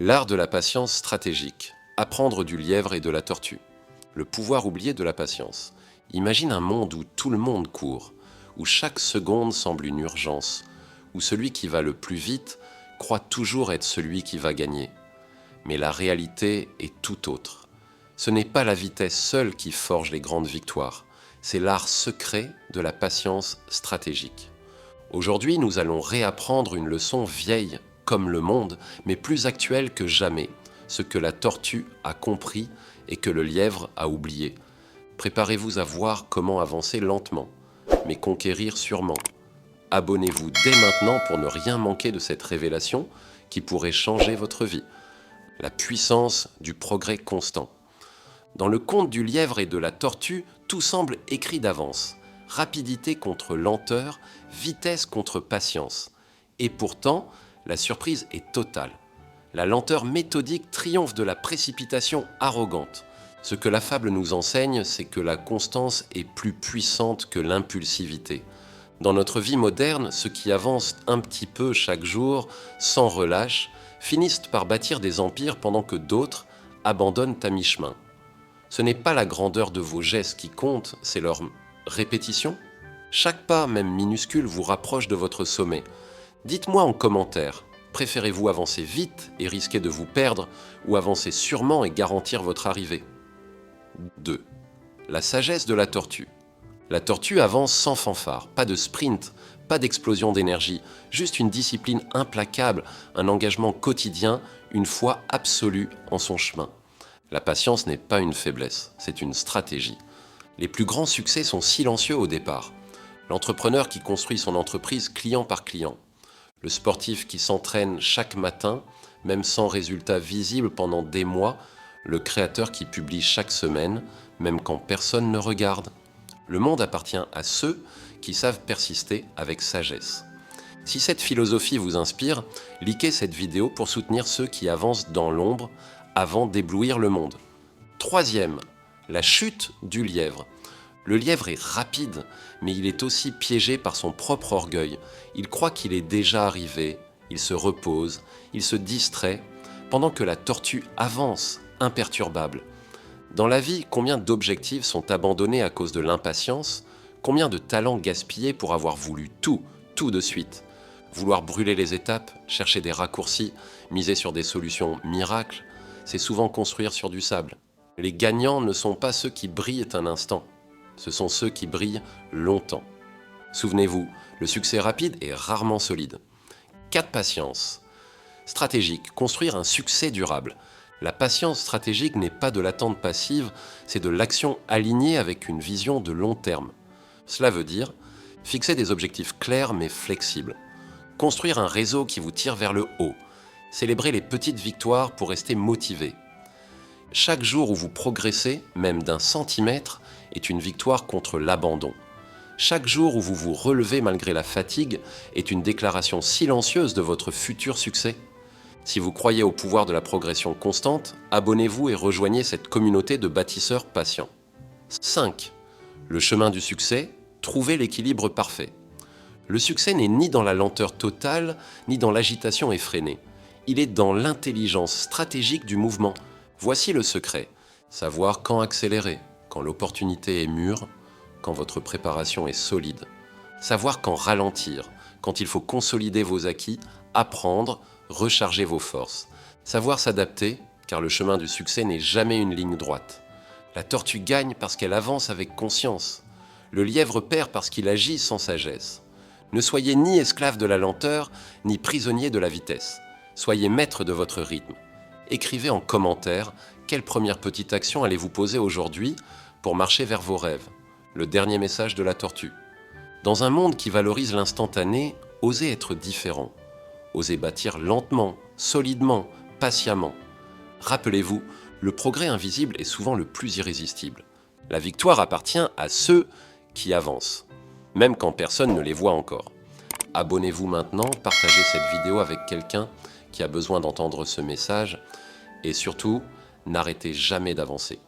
L'art de la patience stratégique. Apprendre du lièvre et de la tortue. Le pouvoir oublié de la patience. Imagine un monde où tout le monde court, où chaque seconde semble une urgence, où celui qui va le plus vite croit toujours être celui qui va gagner. Mais la réalité est tout autre. Ce n'est pas la vitesse seule qui forge les grandes victoires, c'est l'art secret de la patience stratégique. Aujourd'hui, nous allons réapprendre une leçon vieille comme le monde, mais plus actuelle que jamais, ce que la tortue a compris et que le lièvre a oublié. Préparez-vous à voir comment avancer lentement, mais conquérir sûrement. Abonnez-vous dès maintenant pour ne rien manquer de cette révélation qui pourrait changer votre vie. La puissance du progrès constant. Dans le conte du lièvre et de la tortue, tout semble écrit d'avance. Rapidité contre lenteur, vitesse contre patience. Et pourtant, la surprise est totale. La lenteur méthodique triomphe de la précipitation arrogante. Ce que la fable nous enseigne, c'est que la constance est plus puissante que l'impulsivité. Dans notre vie moderne, ceux qui avancent un petit peu chaque jour, sans relâche, finissent par bâtir des empires pendant que d'autres abandonnent à mi-chemin. Ce n'est pas la grandeur de vos gestes qui compte, c'est leur répétition. Chaque pas, même minuscule, vous rapproche de votre sommet. Dites-moi en commentaire, préférez-vous avancer vite et risquer de vous perdre ou avancer sûrement et garantir votre arrivée? 2. La sagesse de la tortue. La tortue avance sans fanfare, pas de sprint, pas d'explosion d'énergie, juste une discipline implacable, un engagement quotidien, une foi absolue en son chemin. La patience n'est pas une faiblesse, c'est une stratégie. Les plus grands succès sont silencieux au départ. L'entrepreneur qui construit son entreprise client par client. Le sportif qui s'entraîne chaque matin, même sans résultat visible pendant des mois. Le créateur qui publie chaque semaine, même quand personne ne regarde. Le monde appartient à ceux qui savent persister avec sagesse. Si cette philosophie vous inspire, likez cette vidéo pour soutenir ceux qui avancent dans l'ombre avant d'éblouir le monde. 3e, la chute du lièvre. Le lièvre est rapide, mais il est aussi piégé par son propre orgueil. Il croit qu'il est déjà arrivé, il se repose, il se distrait, pendant que la tortue avance, imperturbable. Dans la vie, combien d'objectifs sont abandonnés à cause de l'impatience? Combien de talents gaspillés pour avoir voulu tout de suite? Vouloir brûler les étapes, chercher des raccourcis, miser sur des solutions miracles, c'est souvent construire sur du sable. Les gagnants ne sont pas ceux qui brillent un instant, ce sont ceux qui brillent longtemps. Souvenez-vous, le succès rapide est rarement solide. 4. Patience. Stratégique, construire un succès durable. La patience stratégique n'est pas de l'attente passive, c'est de l'action alignée avec une vision de long terme. Cela veut dire fixer des objectifs clairs mais flexibles. Construire un réseau qui vous tire vers le haut. Célébrer les petites victoires pour rester motivé. Chaque jour où vous progressez, même d'un centimètre, est une victoire contre l'abandon. Chaque jour où vous vous relevez malgré la fatigue est une déclaration silencieuse de votre futur succès. Si vous croyez au pouvoir de la progression constante, abonnez-vous et rejoignez cette communauté de bâtisseurs patients. 5. Le chemin du succès, trouvez l'équilibre parfait. Le succès n'est ni dans la lenteur totale, ni dans l'agitation effrénée. Il est dans l'intelligence stratégique du mouvement. Voici le secret. Savoir quand accélérer, quand l'opportunité est mûre, quand votre préparation est solide. Savoir quand ralentir, quand il faut consolider vos acquis, apprendre, recharger vos forces. Savoir s'adapter, car le chemin du succès n'est jamais une ligne droite. La tortue gagne parce qu'elle avance avec conscience. Le lièvre perd parce qu'il agit sans sagesse. Ne soyez ni esclave de la lenteur, ni prisonnier de la vitesse. Soyez maître de votre rythme. Écrivez en commentaire quelle première petite action allez-vous poser aujourd'hui pour marcher vers vos rêves. Le dernier message de la tortue. Dans un monde qui valorise l'instantané, osez être différent. Osez bâtir lentement, solidement, patiemment. Rappelez-vous, le progrès invisible est souvent le plus irrésistible. La victoire appartient à ceux qui avancent, même quand personne ne les voit encore. Abonnez-vous maintenant, partagez cette vidéo avec quelqu'un qui a besoin d'entendre ce message et surtout, n'arrêtez jamais d'avancer.